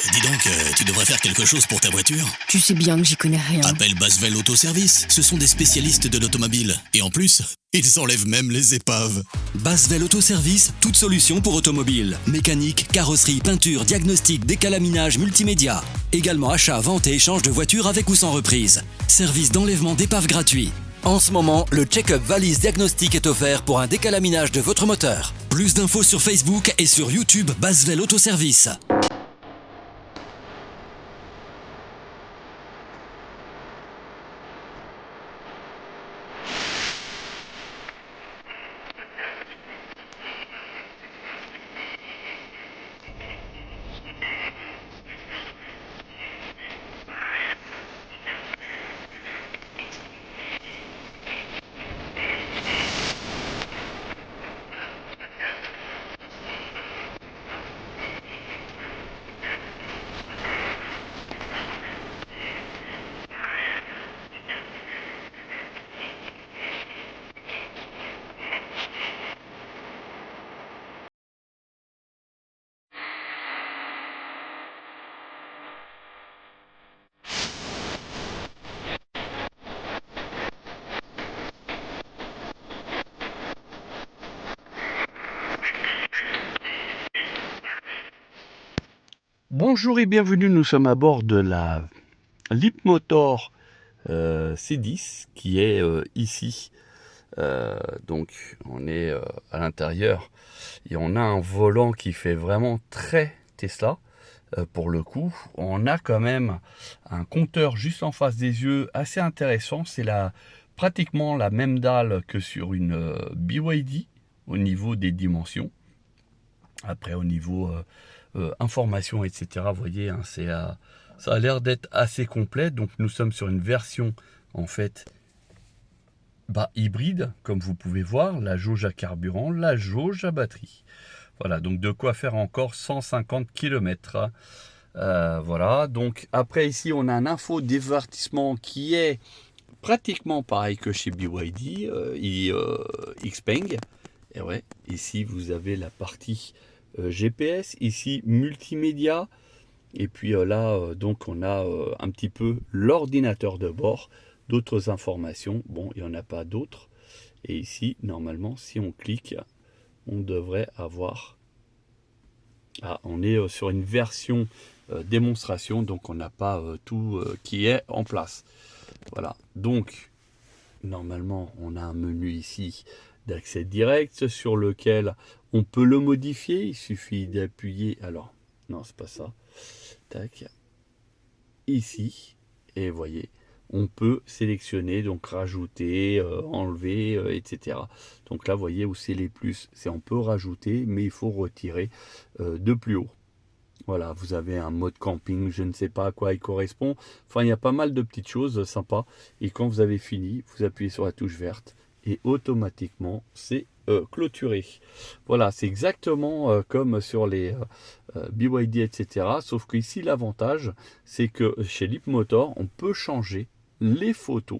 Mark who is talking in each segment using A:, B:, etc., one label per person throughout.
A: Dis donc, tu devrais faire quelque chose pour ta voiture.
B: Tu sais bien que j'y connais rien.
A: Appelle Basvel Autoservice, ce sont des spécialistes de l'automobile. Et en plus, ils enlèvent même les épaves.
C: Basvel Autoservice, toute solution pour automobile. Mécanique, carrosserie, peinture, diagnostic, décalaminage, multimédia. Également achat, vente et échange de voitures avec ou sans reprise. Service d'enlèvement d'épave gratuit. En ce moment, le check-up valise diagnostic est offert pour un décalaminage de votre moteur. Plus d'infos sur Facebook et sur YouTube Basvel Autoservice.
D: Bonjour et bienvenue, nous sommes à bord de la Leapmotor C10 qui est ici. Donc on est à l'intérieur et on a un volant qui fait vraiment très Tesla pour le coup. On a quand même un compteur juste en face des yeux assez intéressant. C'est pratiquement la même dalle que sur une BYD au niveau des dimensions. Après au niveau information, etc. Vous voyez, hein, ça a l'air d'être assez complet. Donc nous sommes sur une version en fait hybride, comme vous pouvez voir, la jauge à carburant, la jauge à batterie. Voilà, donc de quoi faire encore 150 km. Voilà, donc après ici on a un info divertissement qui est pratiquement pareil que chez BYD, Xpeng. Et ouais, ici vous avez la partie GPS, ici multimédia, et puis là donc on a un petit peu l'ordinateur de bord, d'autres informations, bon il n'y en a pas d'autres, et ici normalement si on clique on devrait avoir, on est sur une version démonstration, donc on n'a pas tout qui est en place. Voilà, donc normalement on a un menu ici d'accès direct sur lequel on peut le modifier. Il suffit d'appuyer, alors non c'est pas ça, tac, ici, et voyez on peut sélectionner, donc rajouter, enlever, etc. Donc là vous voyez où c'est les plus, c'est on peut rajouter mais il faut retirer de plus haut. Voilà, vous avez un mode camping, je ne sais pas à quoi il correspond. Enfin, il y a pas mal de petites choses sympas. Et quand vous avez fini, vous appuyez sur la touche verte et automatiquement, c'est clôturé. Voilà, c'est exactement comme sur les BYD, etc. Sauf qu'ici, l'avantage, c'est que chez Leapmotor, on peut changer les photos.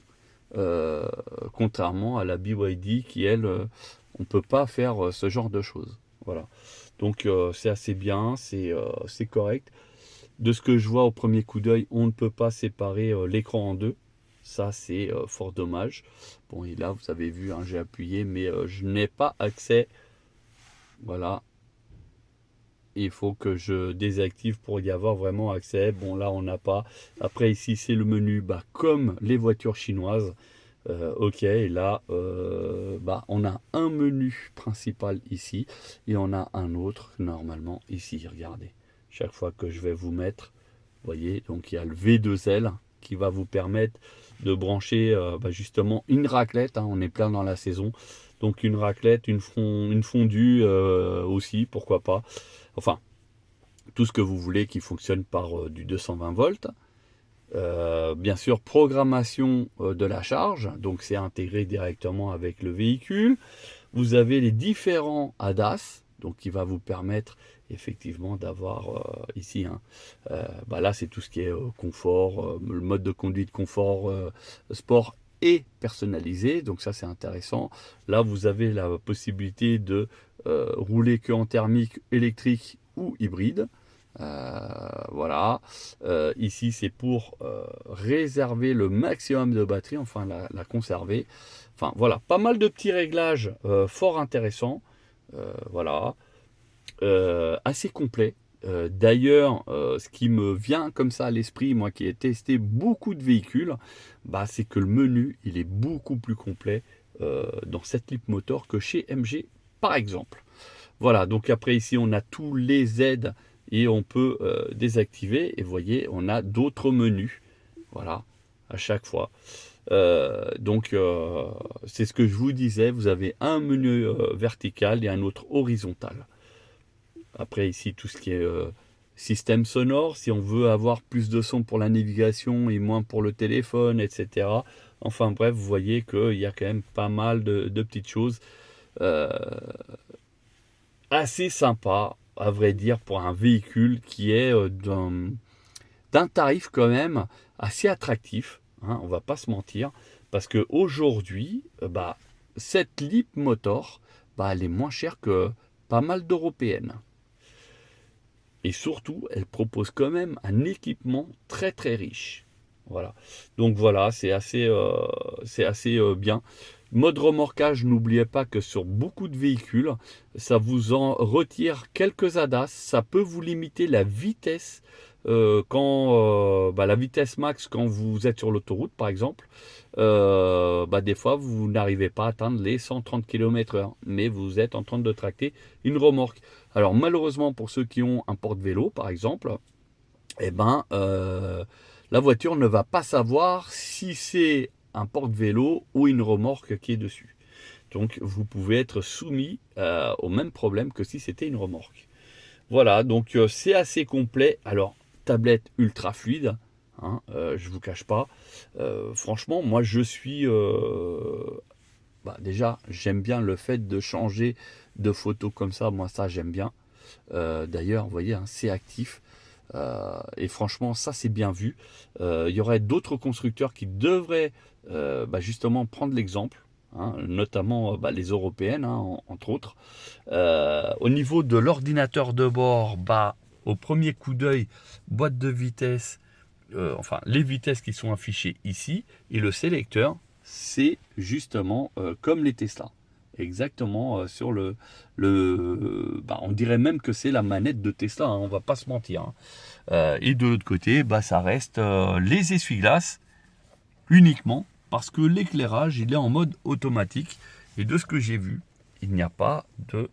D: Contrairement à la BYD qui, elle, on ne peut pas faire ce genre de choses. Voilà. Donc c'est assez bien, c'est correct. De ce que je vois au premier coup d'œil, on ne peut pas séparer l'écran en deux. Ça c'est fort dommage. Bon et là vous avez vu, hein, j'ai appuyé mais je n'ai pas accès. Voilà. Il faut que je désactive pour y avoir vraiment accès. Bon là on n'a pas. Après ici c'est le menu comme les voitures chinoises. Ok, et là on a un menu principal ici et on a un autre normalement ici. Regardez, chaque fois que je vais vous mettre, vous voyez, donc il y a le V2L qui va vous permettre de brancher justement une raclette, hein, on est plein dans la saison, donc une raclette, une fondue aussi, pourquoi pas, enfin tout ce que vous voulez qui fonctionne par du 220 volts. Bien sûr, programmation de la charge, donc c'est intégré directement avec le véhicule. Vous avez les différents ADAS, donc qui va vous permettre effectivement d'avoir ici, hein, là c'est tout ce qui est confort, le mode de conduite confort, sport et personnalisé, donc ça c'est intéressant. Là vous avez la possibilité de rouler que en thermique, électrique ou hybride. Voilà. Ici, c'est pour réserver le maximum de batterie, enfin la conserver. Enfin, voilà, pas mal de petits réglages fort intéressants. Voilà. Assez complet. D'ailleurs, ce qui me vient comme ça à l'esprit, moi qui ai testé beaucoup de véhicules, c'est que le menu, il est beaucoup plus complet dans cette Leapmotor que chez MG, par exemple. Voilà, donc après ici, on a tous les aides et on peut désactiver. Et vous voyez, on a d'autres menus. Voilà, à chaque fois. Donc, c'est ce que je vous disais. Vous avez un menu vertical et un autre horizontal. Après ici, tout ce qui est système sonore, si on veut avoir plus de son pour la navigation et moins pour le téléphone, etc. Enfin bref, vous voyez qu'il y a quand même pas mal de petites choses assez sympas, à vrai dire, pour un véhicule qui est d'un tarif quand même assez attractif, hein, on va pas se mentir, parce qu'aujourd'hui, cette Leapmotor, elle est moins chère que pas mal d'européennes. Et surtout, elle propose quand même un équipement très très riche. Voilà. Donc voilà, c'est assez bien. Mode remorquage, n'oubliez pas que sur beaucoup de véhicules, ça vous en retire quelques ADAS. Ça peut vous limiter la vitesse la vitesse max quand vous êtes sur l'autoroute, par exemple. Des fois, vous n'arrivez pas à atteindre les 130 km/h, mais vous êtes en train de tracter une remorque. Alors malheureusement, pour ceux qui ont un porte-vélo, par exemple, la voiture ne va pas savoir si c'est un porte-vélo ou une remorque qui est dessus. Donc vous pouvez être soumis au même problème que si c'était une remorque. Voilà, donc c'est assez complet. Alors, tablette ultra fluide, hein, je vous cache pas. Franchement, moi je suis... déjà, j'aime bien le fait de changer de photo comme ça. Moi ça, j'aime bien. D'ailleurs, vous voyez, hein, c'est actif. Et franchement, ça c'est bien vu. Il y aurait d'autres constructeurs qui devraient justement prendre l'exemple, hein, notamment les européennes, hein, entre autres. Au niveau de l'ordinateur de bord, au premier coup d'œil, boîte de vitesse, les vitesses qui sont affichées ici, et le sélecteur, c'est justement comme les Tesla. Exactement sur on dirait même que c'est la manette de Tesla, hein, on va pas se mentir, hein. Et de l'autre côté, ça reste les essuie-glaces uniquement parce que l'éclairage il est en mode automatique, et de ce que j'ai vu, il n'y a pas de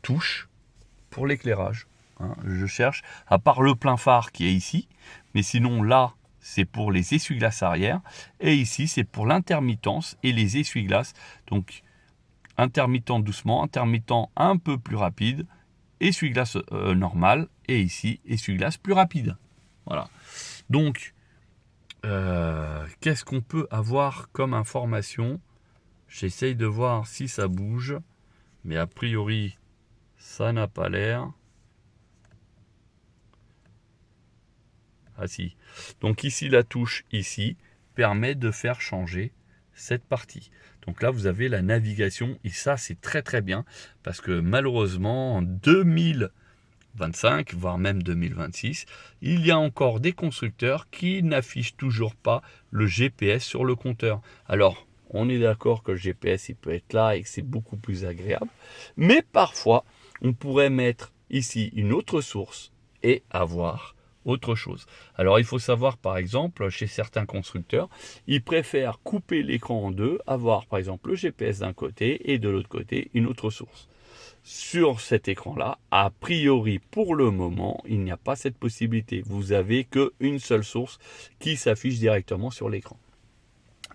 D: touche pour l'éclairage, hein. Je cherche, à part le plein phare qui est ici, mais sinon là c'est pour les essuie-glaces arrière, et ici c'est pour l'intermittence et les essuie-glaces. Donc intermittent doucement, intermittent un peu plus rapide, essuie-glace normal, et ici essuie-glace plus rapide. Voilà. Donc qu'est-ce qu'on peut avoir comme information? J'essaye de voir si ça bouge, mais a priori ça n'a pas l'air. Ah si. Donc ici la touche ici permet de faire changer cette partie. Donc là vous avez la navigation, et ça c'est très très bien, parce que malheureusement en 2025 voire même 2026, il y a encore des constructeurs qui n'affichent toujours pas le GPS sur le compteur. Alors on est d'accord que le GPS il peut être là et que c'est beaucoup plus agréable, mais parfois on pourrait mettre ici une autre source et avoir autre chose. Alors il faut savoir, par exemple, chez certains constructeurs, ils préfèrent couper l'écran en deux, avoir par exemple le GPS d'un côté et de l'autre côté une autre source. Sur cet écran-là, a priori pour le moment, il n'y a pas cette possibilité. Vous avez qu'une seule source qui s'affiche directement sur l'écran.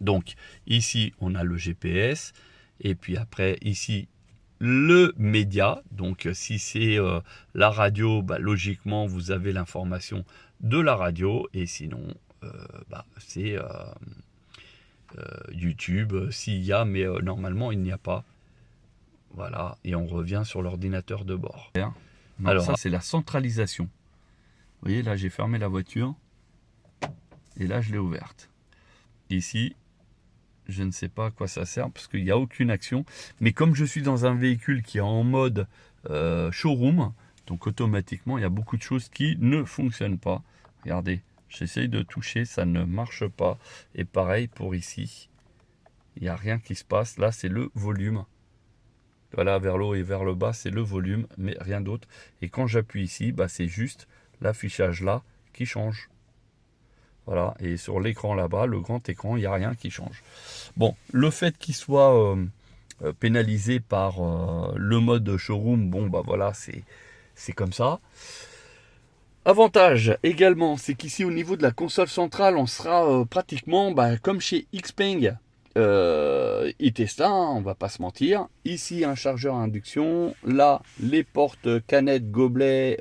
D: Donc ici on a le GPS, et puis après ici le média. Donc si c'est la radio, logiquement vous avez l'information de la radio, et sinon c'est YouTube s'il y a, mais normalement il n'y a pas. Voilà, et on revient sur l'ordinateur de bord. Alors ça c'est la centralisation. Vous voyez, là j'ai fermé la voiture et là je l'ai ouverte. Ici je ne sais pas à quoi ça sert parce qu'il n'y a aucune action. Mais comme je suis dans un véhicule qui est en mode showroom, Donc automatiquement, il y a beaucoup de choses qui ne fonctionnent pas. Regardez, j'essaye de toucher, ça ne marche pas. Et pareil pour ici. Il n'y a rien qui se passe. Là, c'est le volume. Voilà, vers le haut et vers le bas, c'est le volume, mais rien d'autre. Et quand j'appuie ici, bah, c'est juste l'affichage là qui change. Voilà, et sur l'écran là-bas, le grand écran, il n'y a rien qui change. Bon, le fait qu'il soit pénalisé par le mode showroom, bon, bah voilà, c'est comme ça. Avantage également, c'est qu'ici au niveau de la console centrale, on sera pratiquement comme chez Xpeng et Tesla, hein, on va pas se mentir. Ici, un chargeur à induction. Là, les portes, canettes, gobelets,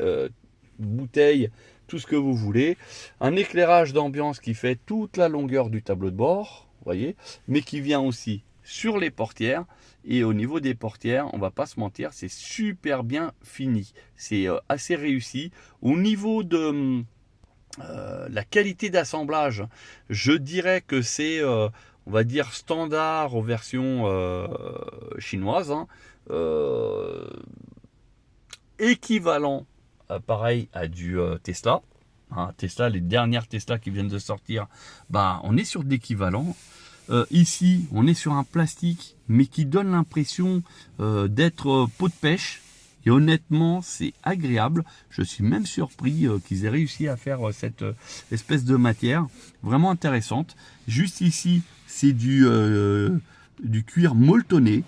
D: bouteilles, tout ce que vous voulez. Un éclairage d'ambiance qui fait toute la longueur du tableau de bord, vous voyez, mais qui vient aussi sur les portières. Et au niveau des portières, on va pas se mentir, c'est super bien fini. C'est assez réussi. Au niveau de la qualité d'assemblage, je dirais que c'est, on va dire, standard aux versions chinoises. Hein. Équivalent, pareil, à du Tesla. Hein, Tesla, les dernières Tesla qui viennent de sortir, on est sur d'équivalent. Ici, on est sur un plastique, mais qui donne l'impression d'être peau de pêche. Et honnêtement, c'est agréable. Je suis même surpris qu'ils aient réussi à faire cette espèce de matière vraiment intéressante. Juste ici, c'est du cuir molletonné.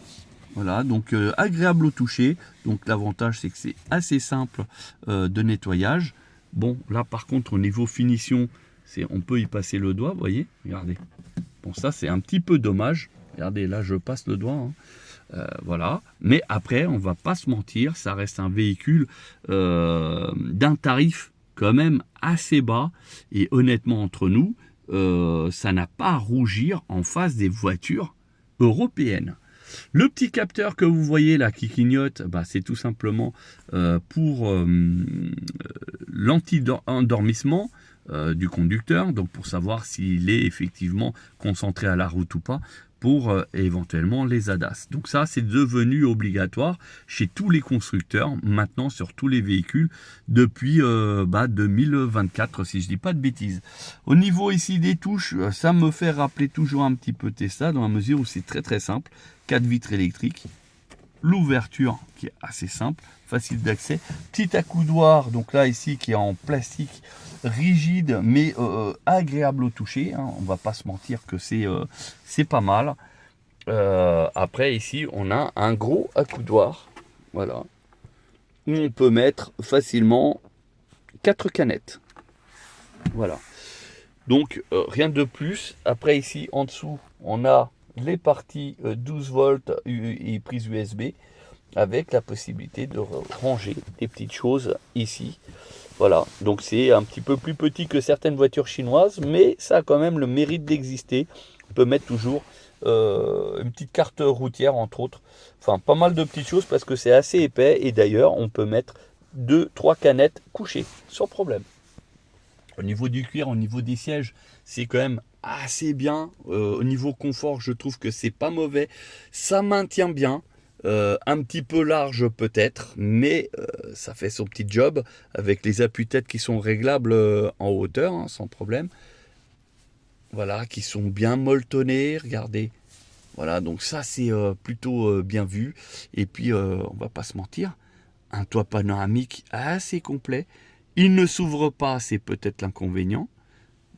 D: Voilà, donc agréable au toucher. Donc l'avantage, c'est que c'est assez simple de nettoyage. Bon, là par contre, au niveau finition, on peut y passer le doigt, vous voyez, regardez. Bon, ça c'est un petit peu dommage. Regardez, là je passe le doigt. Hein. Voilà. Mais après, on va pas se mentir, ça reste un véhicule d'un tarif quand même assez bas. Et honnêtement, entre nous, ça n'a pas à rougir en face des voitures européennes. Le petit capteur que vous voyez là qui clignote, c'est tout simplement pour l'anti-endormissement du conducteur, donc pour savoir s'il est effectivement concentré à la route ou pas, pour éventuellement les ADAS. Donc ça, c'est devenu obligatoire chez tous les constructeurs, maintenant sur tous les véhicules, depuis 2024, si je dis pas de bêtises. Au niveau ici des touches, ça me fait rappeler toujours un petit peu Tesla, dans la mesure où c'est très très simple. 4 vitres électriques, l'ouverture qui est assez simple, facile d'accès, petit accoudoir, donc là ici qui est en plastique rigide mais agréable au toucher, hein. On va pas se mentir que c'est pas mal. Après ici on a un gros accoudoir, voilà, où on peut mettre facilement 4 canettes, voilà, donc rien de plus. Après ici en dessous on a les parties 12 volts et prise USB avec la possibilité de ranger des petites choses ici. Voilà, donc c'est un petit peu plus petit que certaines voitures chinoises, mais ça a quand même le mérite d'exister. On peut mettre toujours une petite carte routière entre autres. Enfin, pas mal de petites choses parce que c'est assez épais. Et d'ailleurs, on peut mettre 2-3 canettes couchées sans problème. Au niveau du cuir, au niveau des sièges, c'est quand même assez bien. Au niveau confort, je trouve que c'est pas mauvais. Ça maintient bien. Un petit peu large peut-être, mais ça fait son petit job avec les appuis-têtes qui sont réglables en hauteur, hein, sans problème. Voilà, qui sont bien molletonnés, regardez. Voilà, donc ça c'est plutôt bien vu. Et puis, on va pas se mentir, un toit panoramique assez complet. Il ne s'ouvre pas, c'est peut-être l'inconvénient.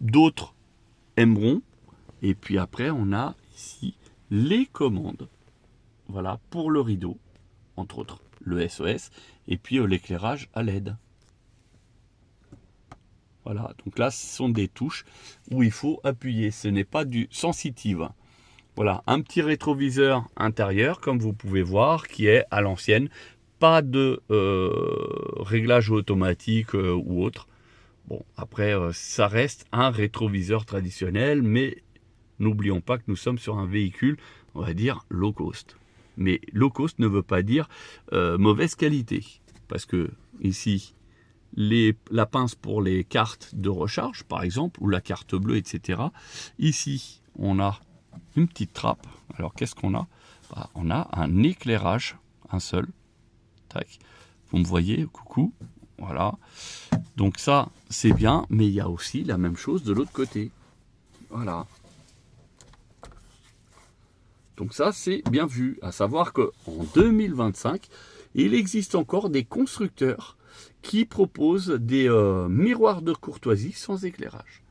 D: D'autres aimeront. Et puis après, on a ici les commandes. Voilà, pour le rideau, entre autres, le SOS, et puis l'éclairage à LED. Voilà, donc là, ce sont des touches où il faut appuyer. Ce n'est pas du sensitive. Voilà, un petit rétroviseur intérieur, comme vous pouvez voir, qui est à l'ancienne. Pas de réglage automatique ou autre. Bon, après, ça reste un rétroviseur traditionnel, mais n'oublions pas que nous sommes sur un véhicule, on va dire, low cost. Mais low cost ne veut pas dire mauvaise qualité. Parce que ici, la pince pour les cartes de recharge, par exemple, ou la carte bleue, etc. Ici, on a une petite trappe. Alors, qu'est-ce qu'on a ? On a un éclairage, un seul. Tac. Vous me voyez, coucou. Voilà. Donc ça, c'est bien, mais il y a aussi la même chose de l'autre côté. Voilà. Donc ça, c'est bien vu. À savoir qu'en 2025, il existe encore des constructeurs qui proposent des miroirs de courtoisie sans éclairage.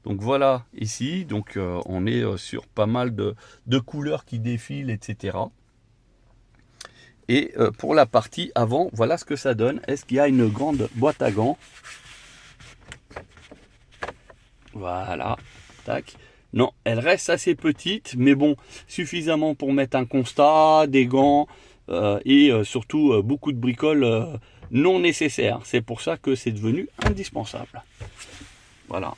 D: Donc voilà, ici, donc, on est sur pas mal de couleurs qui défilent, etc. Et pour la partie avant, voilà ce que ça donne. Est-ce qu'il y a une grande boîte à gants? Voilà, tac. Non, elle reste assez petite, mais bon, suffisamment pour mettre un constat, des gants et surtout beaucoup de bricoles non nécessaires. C'est pour ça que c'est devenu indispensable. Voilà.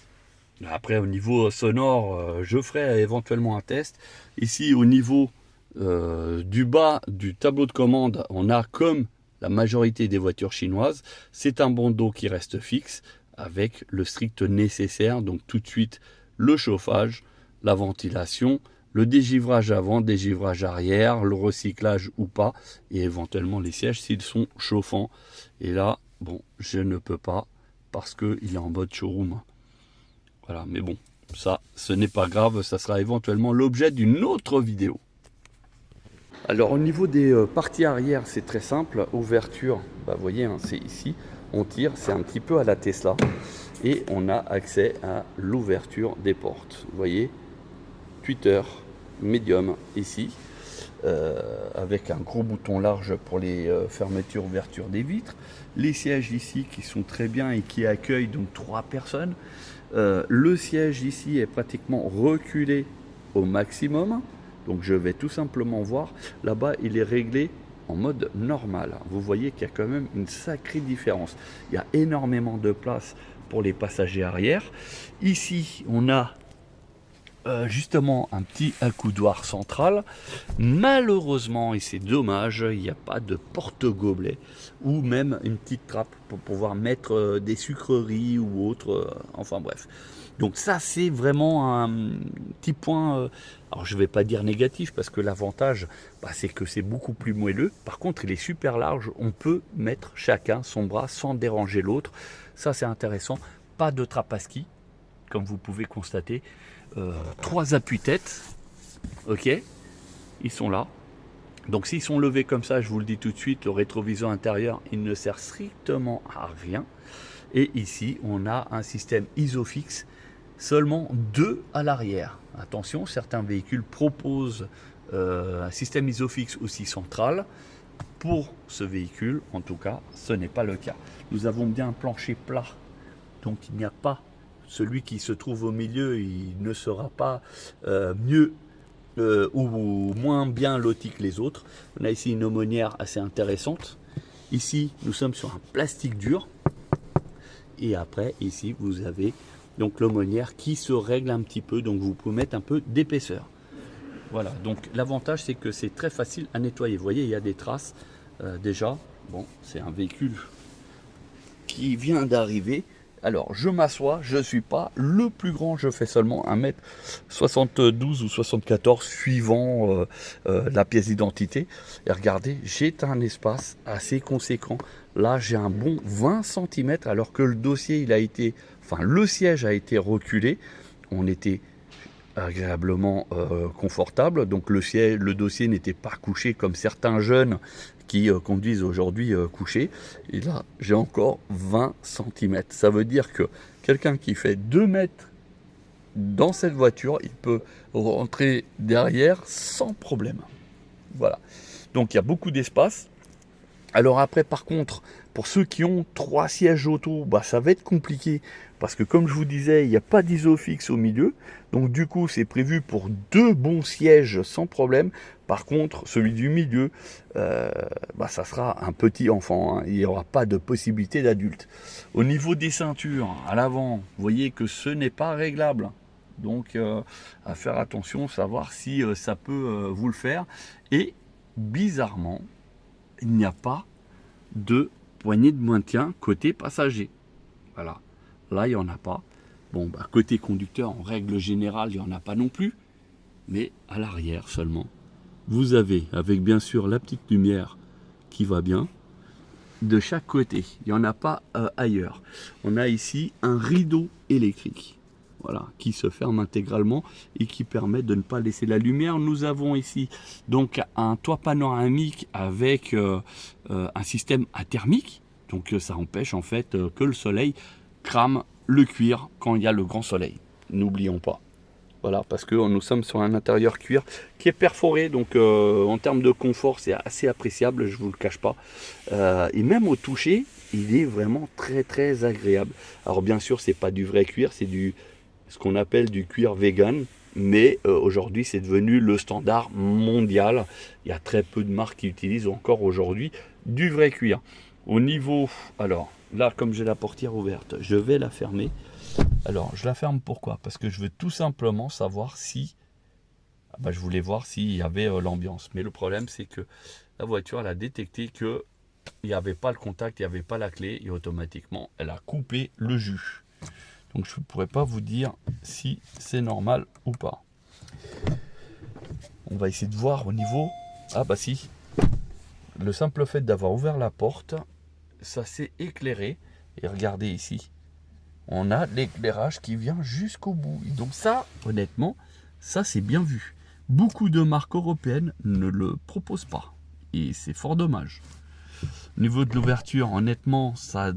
D: Après, au niveau sonore, je ferai éventuellement un test. Ici, au niveau du bas du tableau de commande, on a, comme la majorité des voitures chinoises, c'est un bandeau qui reste fixe avec le strict nécessaire. Donc tout de suite, le chauffage, la ventilation, le dégivrage avant, dégivrage arrière, le recyclage ou pas, et éventuellement les sièges s'ils sont chauffants. Et là, bon, je ne peux pas parce qu'il est en mode showroom. Voilà, mais bon, ça, ce n'est pas grave, ça sera éventuellement l'objet d'une autre vidéo. Alors au niveau des parties arrière, c'est très simple. Ouverture, bah, vous voyez, hein, c'est ici, on tire, c'est un petit peu à la Tesla. Et on a accès à l'ouverture des portes. Vous voyez, Twitter, médium ici, avec un gros bouton large pour les fermetures, ouvertures des vitres. Les sièges ici qui sont très bien et qui accueillent donc 3 personnes. Le siège ici est pratiquement reculé au maximum. Donc je vais tout simplement voir. Là-bas, il est réglé en mode normal. Vous voyez qu'il y a quand même une sacrée différence. Il y a énormément de place pour les passagers arrière. Ici, on a justement un petit accoudoir central. Malheureusement, et c'est dommage, il n'y a pas de porte-gobelet ou même une petite trappe pour pouvoir mettre des sucreries ou autre. Enfin bref. Donc ça, c'est vraiment un petit point, alors je ne vais pas dire négatif, parce que l'avantage, bah, c'est que c'est beaucoup plus moelleux. Par contre, il est super large, on peut mettre chacun son bras sans déranger l'autre. Ça, c'est intéressant. Pas de trappe à ski, comme vous pouvez constater. 3 appuis-têtes, ok, ils sont là. Donc s'ils sont levés comme ça, je vous le dis tout de suite, le rétroviseur intérieur, il ne sert strictement à rien. Et ici, on a un système ISOFIX, seulement 2 à l'arrière. Attention, certains véhicules proposent un système ISOFIX aussi central. Pour ce véhicule, en tout cas, ce n'est pas le cas. Nous avons bien un plancher plat, donc il n'y a pas celui qui se trouve au milieu, il ne sera pas mieux ou moins bien loti que les autres. On a ici une aumônière assez intéressante. Ici, nous sommes sur un plastique dur. Et après, ici, vous avez donc l'aumônière qui se règle un petit peu. Donc, vous pouvez mettre un peu d'épaisseur. Voilà. Donc, l'avantage, c'est que c'est très facile à nettoyer. Vous voyez, il y a des traces déjà. Bon, c'est un véhicule qui vient d'arriver. Alors, je m'assois. Je ne suis pas le plus grand. Je fais seulement 1m72 ou 74 suivant la pièce d'identité. Et regardez, j'ai un espace assez conséquent. Là, j'ai un bon 20 cm alors que le dossier, le siège a été reculé. On était agréablement confortable. Donc le dossier n'était pas couché comme certains jeunes qui conduisent aujourd'hui couchés. Et là, j'ai encore 20 cm. Ça veut dire que quelqu'un qui fait 2 mètres dans cette voiture, il peut rentrer derrière sans problème. Voilà. Donc il y a beaucoup d'espace. Alors après, par contre, pour ceux qui ont 3 sièges auto, bah, ça va être compliqué. Parce que comme je vous disais, il n'y a pas d'ISOFIX au milieu. Donc du coup, c'est prévu pour 2 bons sièges sans problème. Par contre, celui du milieu, ça sera un petit enfant. Hein. Il n'y aura pas de possibilité d'adulte. Au niveau des ceintures, à l'avant, vous voyez que ce n'est pas réglable. Donc à faire attention, savoir si ça peut vous le faire. Et bizarrement, il n'y a pas de poignée de maintien côté passager. Voilà. Là, il n'y en a pas. Bon, côté conducteur, en règle générale, il n'y en a pas non plus. Mais à l'arrière seulement. Vous avez, avec bien sûr la petite lumière qui va bien. de chaque côté. Il n'y en a pas ailleurs. On a ici un rideau électrique. Voilà, qui se ferme intégralement et qui permet de ne pas laisser la lumière. Nous avons ici donc un toit panoramique avec un système athermique. Donc ça empêche en fait que le soleil crame le cuir quand il y a le grand soleil. N'oublions pas. Voilà, parce que nous sommes sur un intérieur cuir qui est perforé, donc en termes de confort, c'est assez appréciable, je ne vous le cache pas. Et même au toucher, il est vraiment très très agréable. Alors bien sûr, c'est pas du vrai cuir, c'est ce qu'on appelle du cuir vegan, mais aujourd'hui, c'est devenu le standard mondial. Il y a très peu de marques qui utilisent encore aujourd'hui du vrai cuir. Au niveau, alors là, comme j'ai la portière ouverte, je vais la fermer. Alors, je la ferme pourquoi? Parce que je veux tout simplement savoir si... je voulais voir s'il y avait l'ambiance. Mais le problème, c'est que la voiture, elle a détecté qu'il n'y avait pas le contact, il n'y avait pas la clé. Et automatiquement, elle a coupé le jus. Donc, je ne pourrais pas vous dire si c'est normal ou pas. On va essayer de voir au niveau... Ah bah si. Le simple fait d'avoir ouvert la porte, ça s'est éclairé. Et regardez ici. On a l'éclairage qui vient jusqu'au bout. Et donc ça, honnêtement, ça c'est bien vu. Beaucoup de marques européennes ne le proposent pas. Et c'est fort dommage. Au niveau de l'ouverture, honnêtement, ça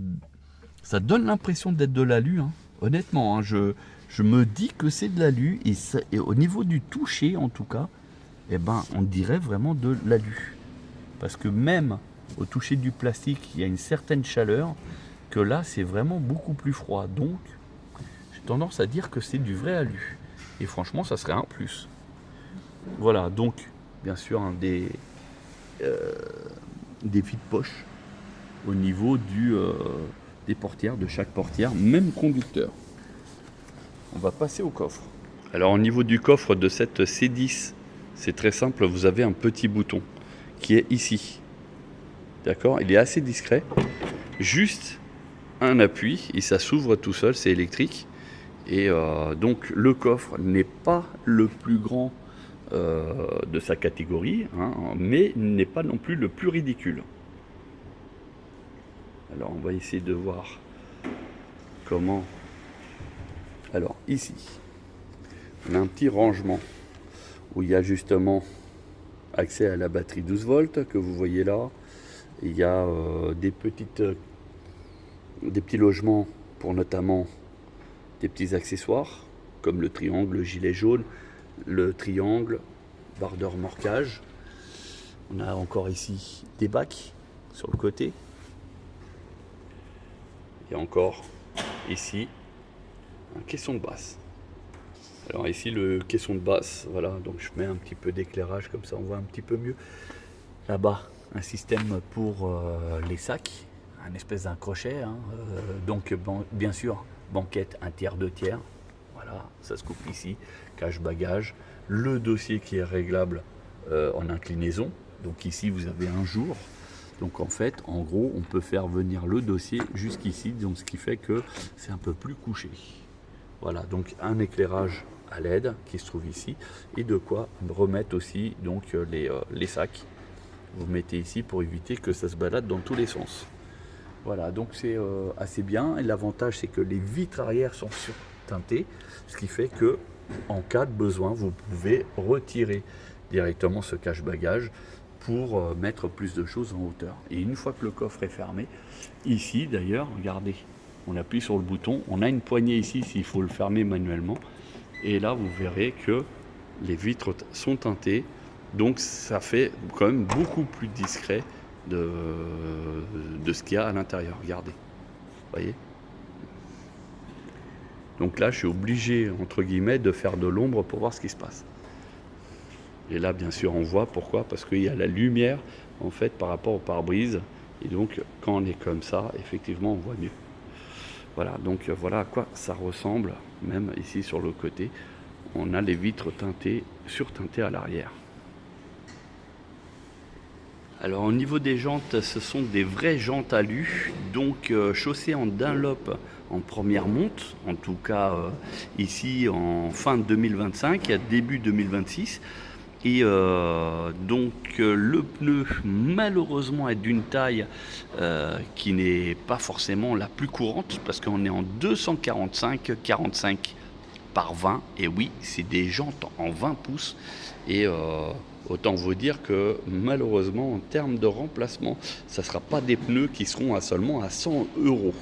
D: donne l'impression d'être de l'alu. Hein. Honnêtement, hein, je me dis que c'est de l'alu. Et au niveau du toucher, en tout cas, on dirait vraiment de l'alu. Parce que même au toucher du plastique, il y a une certaine chaleur. Que là c'est vraiment beaucoup plus froid, donc j'ai tendance à dire que c'est du vrai alu et franchement ça serait un plus. Voilà, donc bien sûr des vides-poches au niveau des portières, de chaque portière, même conducteur. On va passer au coffre. Alors au niveau du coffre de cette C10, c'est très simple, vous avez un petit bouton qui est ici, d'accord, il est assez discret, juste un appui et ça s'ouvre tout seul, c'est électrique. Et donc le coffre n'est pas le plus grand de sa catégorie, hein, mais n'est pas non plus le plus ridicule. Alors on va essayer de voir comment. Alors ici, on a un petit rangement où il y a justement accès à la batterie 12 volts que vous voyez là. Il y a des petits logements pour notamment des petits accessoires comme le triangle, le gilet jaune, le triangle, barre de remorquage. On a encore ici des bacs sur le côté. Et encore ici un caisson de basse. Alors ici le caisson de basse, voilà, donc je mets un petit peu d'éclairage comme ça on voit un petit peu mieux. Là-bas un système pour les sacs. Un espèce d'un crochet, hein. Donc bien sûr, banquette 1/3, 2/3, voilà, ça se coupe ici, cache-bagage, le dossier qui est réglable en inclinaison, donc ici vous avez un jour, donc en fait, en gros, on peut faire venir le dossier jusqu'ici, donc ce qui fait que c'est un peu plus couché. Voilà, donc un éclairage à LED qui se trouve ici, et de quoi remettre aussi donc les sacs, vous mettez ici pour éviter que ça se balade dans tous les sens. Voilà, donc c'est assez bien. Et l'avantage, c'est que les vitres arrière sont surteintées, ce qui fait que, en cas de besoin, vous pouvez retirer directement ce cache-bagage pour mettre plus de choses en hauteur. Et une fois que le coffre est fermé, ici d'ailleurs, regardez, on appuie sur le bouton, on a une poignée ici s'il faut le fermer manuellement. Et là, vous verrez que les vitres sont teintées, donc ça fait quand même beaucoup plus discret de ce qu'il y a à l'intérieur. Regardez, voyez, donc là je suis obligé entre guillemets de faire de l'ombre pour voir ce qui se passe. Et là bien sûr on voit pourquoi, parce qu'il y a la lumière en fait par rapport au pare-brise, et donc quand on est comme ça effectivement on voit mieux. Voilà, donc voilà à quoi ça ressemble. Même ici sur le côté on a les vitres teintées, surteintées à l'arrière. Alors au niveau des jantes, ce sont des vraies jantes alu, donc chaussées en Dunlop en première monte, en tout cas ici en fin 2025, début 2026. Et le pneu malheureusement est d'une taille qui n'est pas forcément la plus courante, parce qu'on est en 245 par 20, et oui, c'est des jantes en 20 pouces, et autant vous dire que malheureusement en termes de remplacement, ça ne sera pas des pneus qui seront seulement à 100 €.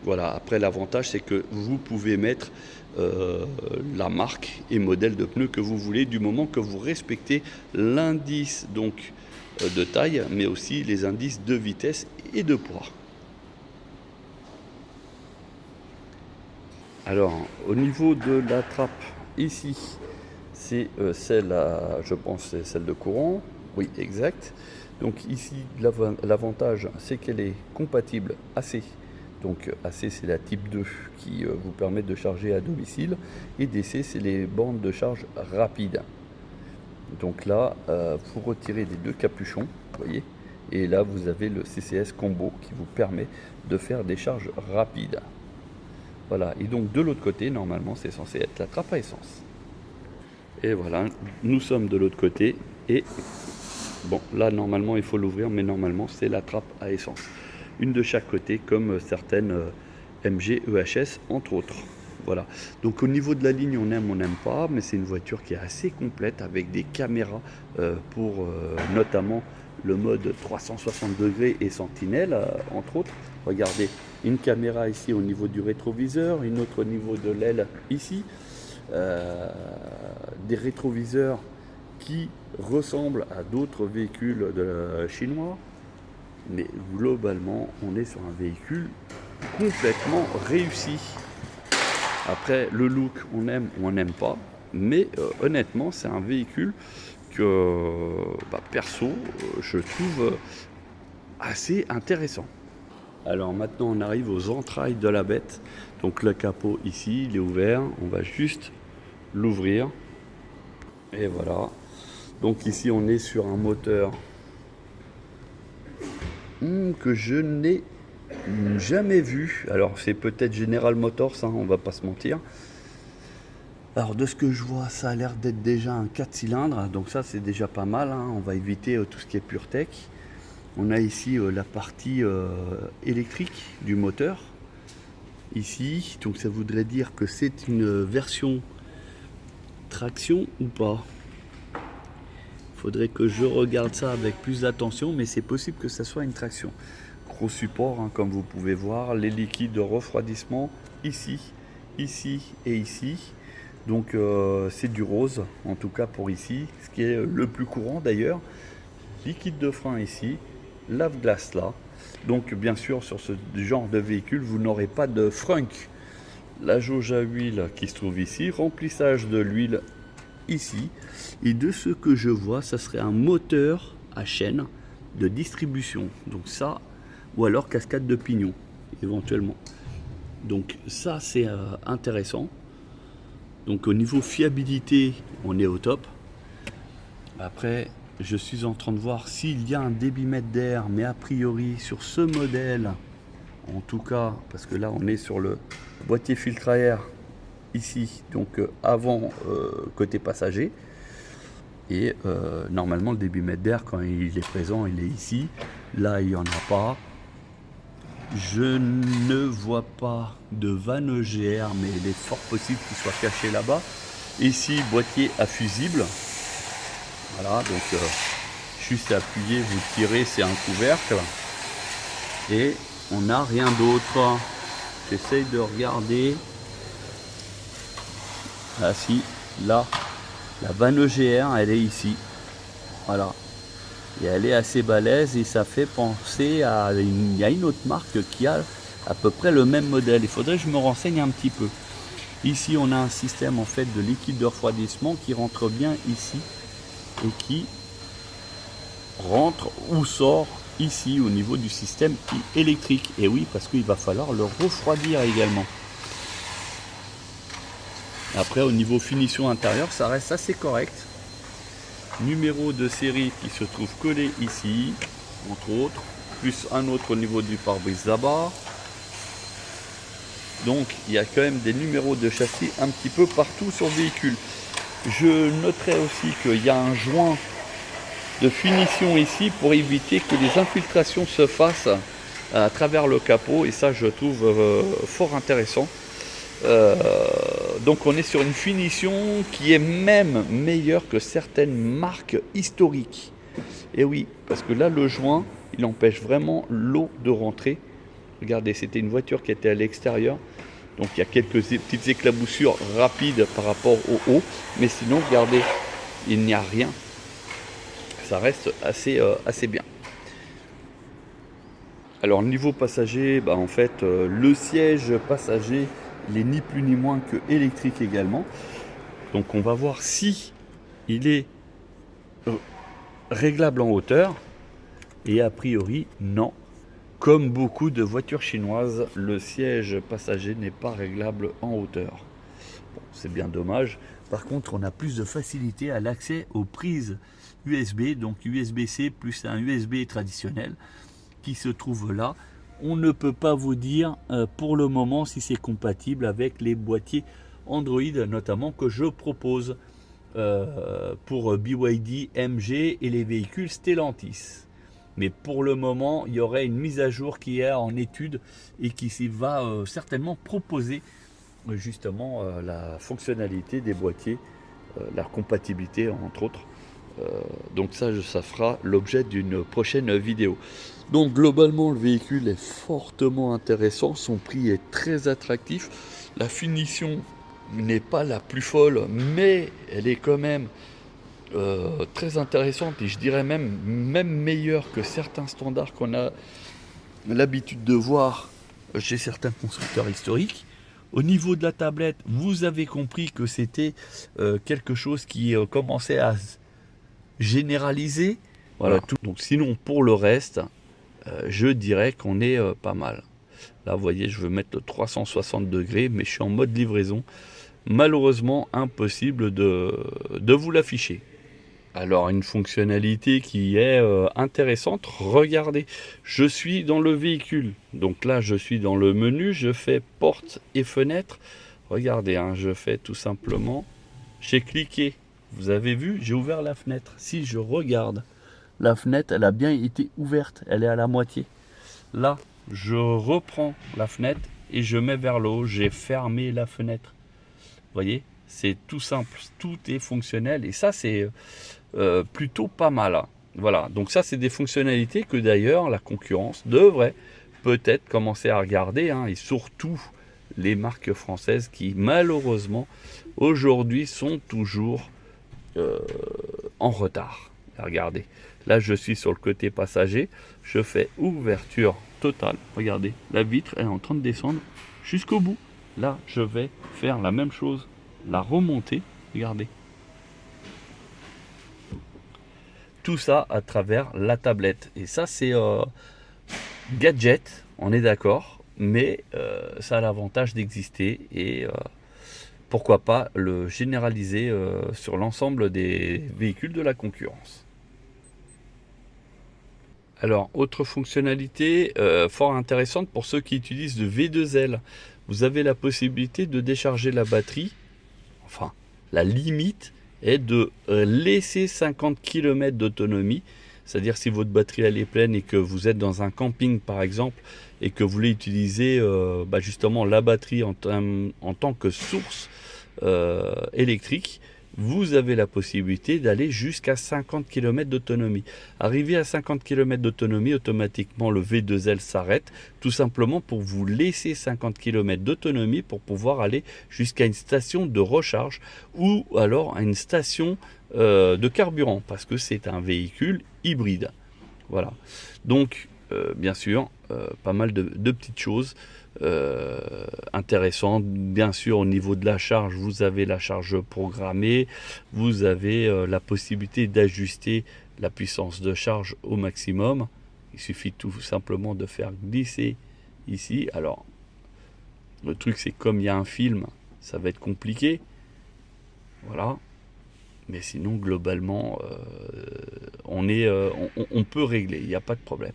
D: Voilà, après l'avantage c'est que vous pouvez mettre la marque et modèle de pneus que vous voulez, du moment que vous respectez l'indice donc de taille, mais aussi les indices de vitesse et de poids. Alors, au niveau de la trappe, ici, c'est celle je pense, c'est celle de courant. Oui, exact. Donc ici, l'avantage, c'est qu'elle est compatible AC. Donc AC, c'est la type 2 qui vous permet de charger à domicile. Et DC, c'est les bornes de charge rapide. Donc là, vous retirez les deux capuchons, vous voyez. Et là, vous avez le CCS Combo qui vous permet de faire des charges rapides. Voilà, et donc de l'autre côté, normalement, c'est censé être la trappe à essence. Et voilà, nous sommes de l'autre côté. Et bon, là, normalement, il faut l'ouvrir, mais normalement, c'est la trappe à essence. Une de chaque côté, comme certaines MG EHS, entre autres. Voilà. Donc au niveau de la ligne, on aime, on n'aime pas, mais c'est une voiture qui est assez complète, avec des caméras pour notamment le mode 360 degrés et sentinelle, entre autres. Regardez, une caméra ici au niveau du rétroviseur, une autre au niveau de l'aile ici. Des rétroviseurs qui ressemblent à d'autres véhicules chinois. Mais globalement, on est sur un véhicule complètement réussi. Après, le look, on aime ou on n'aime pas. Mais honnêtement, c'est un véhicule que, perso, je trouve assez intéressant. Alors maintenant, on arrive aux entrailles de la bête. Donc le capot ici, il est ouvert. On va juste l'ouvrir. Et voilà. Donc ici, on est sur un moteur que je n'ai jamais vu. Alors c'est peut-être General Motors, hein, on va pas se mentir. Alors de ce que je vois, ça a l'air d'être déjà un 4 cylindres, donc ça c'est déjà pas mal, hein. On va éviter tout ce qui est PureTech. On a ici la partie électrique du moteur ici, donc ça voudrait dire que c'est une version traction ou pas. Faudrait que je regarde ça avec plus d'attention, mais c'est possible que ça soit une traction. Gros support, hein, comme vous pouvez voir, les liquides de refroidissement ici, ici et ici. Donc c'est du rose, en tout cas pour ici, ce qui est le plus courant d'ailleurs. Liquide de frein ici, lave-glace là. Donc bien sûr sur ce genre de véhicule, vous n'aurez pas de frunk. La jauge à huile qui se trouve ici, remplissage de l'huile ici, et de ce que je vois, ça serait un moteur à chaîne de distribution, donc ça, ou alors cascade de pignon éventuellement. Donc ça c'est intéressant. Donc au niveau fiabilité, on est au top. Après, je suis en train de voir s'il y a un débitmètre d'air, mais a priori sur ce modèle, en tout cas, parce que là on est sur le boîtier filtre à air ici, donc avant côté passager, et normalement le débitmètre d'air, quand il est présent, il est ici. Là il n'y en a pas. Je ne vois pas de vanne EGR, mais il est fort possible qu'il soit caché là-bas. Ici, boîtier à fusible. Voilà, donc juste à appuyer, vous tirez, c'est un couvercle. Et on n'a rien d'autre. J'essaye de regarder. Ah si, là, la vanne EGR, elle est ici. Voilà. Et elle est assez balèze et ça fait penser à il y a une autre marque qui a à peu près le même modèle. Il faudrait que je me renseigne un petit peu. Ici, on a un système en fait de liquide de refroidissement qui rentre bien ici et qui rentre ou sort ici au niveau du système électrique. Et oui, parce qu'il va falloir le refroidir également. Après, au niveau finition intérieure, ça reste assez correct. Numéro de série qui se trouve collé ici, entre autres, plus un autre au niveau du pare-brise là-bas. Donc il y a quand même des numéros de châssis un petit peu partout sur le véhicule. Je noterai aussi qu'il y a un joint de finition ici pour éviter que les infiltrations se fassent à travers le capot, et ça je trouve fort intéressant. Donc on est sur une finition qui est même meilleure que certaines marques historiques. Et oui, parce que là le joint, il empêche vraiment l'eau de rentrer. Regardez, c'était une voiture qui était à l'extérieur, donc il y a quelques petites éclaboussures rapides par rapport au haut, mais sinon regardez, il n'y a rien. Ça reste assez bien. Alors niveau passager, en fait le siège passager, il est ni plus ni moins que électrique également. Donc on va voir si il est réglable en hauteur, et a priori non. Comme beaucoup de voitures chinoises, le siège passager n'est pas réglable en hauteur. Bon, c'est bien dommage. Par contre, on a plus de facilité à l'accès aux prises USB, donc USB-C plus un USB traditionnel qui se trouve là. On ne peut pas vous dire pour le moment si c'est compatible avec les boîtiers Android, notamment que je propose pour BYD, MG et les véhicules Stellantis. Mais pour le moment, il y aurait une mise à jour qui est en étude et qui va certainement proposer justement la fonctionnalité des boîtiers, la compatibilité entre autres. Donc ça fera l'objet d'une prochaine vidéo. Donc globalement le véhicule est fortement intéressant, son prix est très attractif, la finition n'est pas la plus folle, mais elle est quand même très intéressante, et je dirais même meilleure que certains standards qu'on a l'habitude de voir chez certains constructeurs historiques. Au niveau de la tablette, vous avez compris que c'était quelque chose qui commençait à généraliser. Voilà, tout. Donc sinon pour le reste, je dirais qu'on est pas mal. Là vous voyez, je veux mettre le 360 degrés, mais je suis en mode livraison. Malheureusement impossible de vous l'afficher. Alors une fonctionnalité qui est intéressante, regardez, je suis dans le véhicule, donc là je suis dans le menu, je fais porte et fenêtre, regardez, je fais tout simplement, j'ai cliqué, vous avez vu, j'ai ouvert la fenêtre. Si je regarde, la fenêtre elle a bien été ouverte, elle est à la moitié. Là je reprends la fenêtre et je mets vers le haut, j'ai fermé la fenêtre. Vous voyez, c'est tout simple, tout est fonctionnel, et ça c'est plutôt pas mal. Voilà, donc ça c'est des fonctionnalités que d'ailleurs la concurrence devrait peut-être commencer à regarder, et surtout les marques françaises qui malheureusement aujourd'hui sont toujours en retard. Regardez, là je suis sur le côté passager, je fais ouverture totale, regardez, la vitre elle est en train de descendre jusqu'au bout. Là je vais faire la même chose, la remonter, regardez. Tout ça à travers la tablette. Et ça c'est gadget, on est d'accord, mais ça a l'avantage d'exister, et pourquoi pas le généraliser sur l'ensemble des véhicules de la concurrence. Alors, autre fonctionnalité fort intéressante pour ceux qui utilisent le V2L, vous avez la possibilité de décharger la batterie, enfin la limite est de laisser 50 km d'autonomie, c'est-à-dire si votre batterie elle est pleine et que vous êtes dans un camping par exemple et que vous voulez utiliser justement la batterie en tant que source électrique, vous avez la possibilité d'aller jusqu'à 50 km d'autonomie. Arrivé à 50 km d'autonomie, automatiquement le V2L s'arrête, tout simplement pour vous laisser 50 km d'autonomie pour pouvoir aller jusqu'à une station de recharge ou alors à une station de carburant, parce que c'est un véhicule hybride. Voilà. Donc, bien sûr, pas mal de petites choses intéressante. Bien sûr, au niveau de la charge, vous avez la charge programmée, vous avez la possibilité d'ajuster la puissance de charge au maximum. Il suffit tout simplement de faire glisser ici. Alors le truc c'est comme il y a un film, ça va être compliqué, voilà, mais sinon globalement on peut régler, il n'y a pas de problème.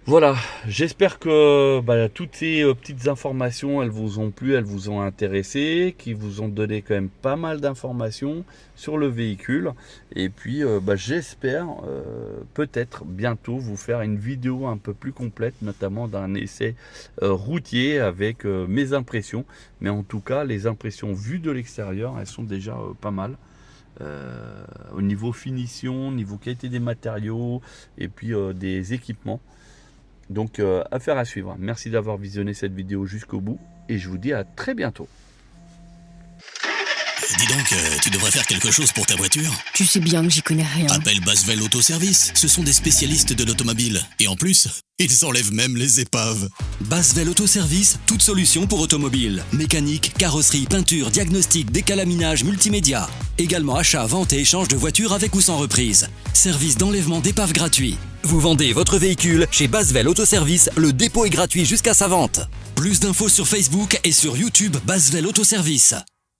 D: Voilà, j'espère que toutes ces petites informations, elles vous ont plu, elles vous ont intéressé, qui vous ont donné quand même pas mal d'informations sur le véhicule. Et puis, j'espère peut-être bientôt vous faire une vidéo un peu plus complète, notamment d'un essai routier avec mes impressions. Mais en tout cas, les impressions vues de l'extérieur, elles sont déjà pas mal. Au niveau finition, au niveau qualité des matériaux et puis des équipements. Donc affaire à suivre. Merci d'avoir visionné cette vidéo jusqu'au bout et je vous dis à très bientôt.
A: Dis donc, tu devrais faire quelque chose pour ta voiture.
B: Tu sais bien que j'y connais rien.
A: Appelle Basvel Autoservice, ce sont des spécialistes de l'automobile. Et en plus, ils enlèvent même les épaves.
C: Basvel Autoservice, toute solution pour automobile. Mécanique, carrosserie, peinture, diagnostic, décalaminage, multimédia. Également achat, vente et échange de voitures avec ou sans reprise. Service d'enlèvement d'épave gratuit. Vous vendez votre véhicule chez Basvel Autoservice, le dépôt est gratuit jusqu'à sa vente. Plus d'infos sur Facebook et sur YouTube Basvel Autoservice.